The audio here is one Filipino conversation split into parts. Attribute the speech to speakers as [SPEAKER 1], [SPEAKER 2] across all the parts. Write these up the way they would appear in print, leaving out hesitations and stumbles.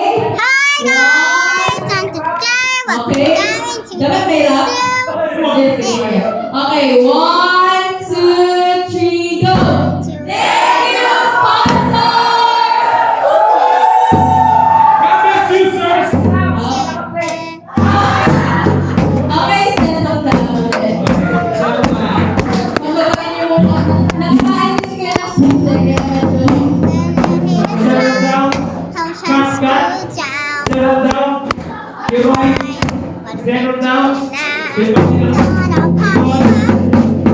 [SPEAKER 1] Hi guys! And today we're going to
[SPEAKER 2] Okay, 1, 2, 3, go! Thank you, sponsor!
[SPEAKER 3] God bless you, sirs.
[SPEAKER 2] Okay, stand up na ulit. Mababain niyo mo. Nakain din kayo ng sige.
[SPEAKER 3] Settle down. Settle down. You're right. Settle down.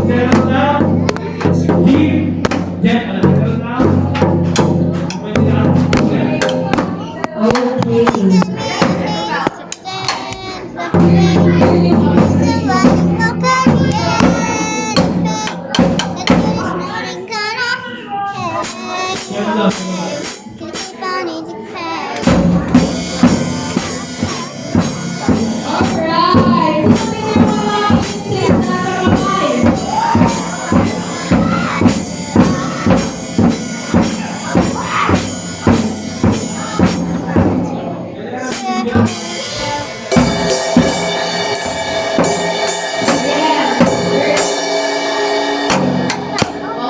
[SPEAKER 3] Settle down. Deep. Settle down. Settle down.
[SPEAKER 2] Alright! Sabi niyo mga princess na kamay.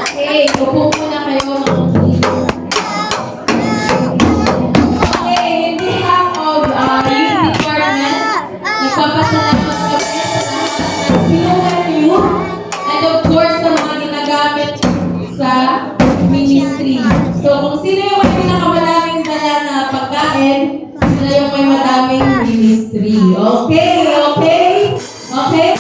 [SPEAKER 2] Okay, upo muna kayo mga kids. Okay, in behalf of youth department, nagpapasalamat kami sa POMU and of course sa mga ginagamit sa ministry. So kung sino yung may pinakamadaming dala na pagkain, sila yung may madaming ministry. Okay, okay? Okay?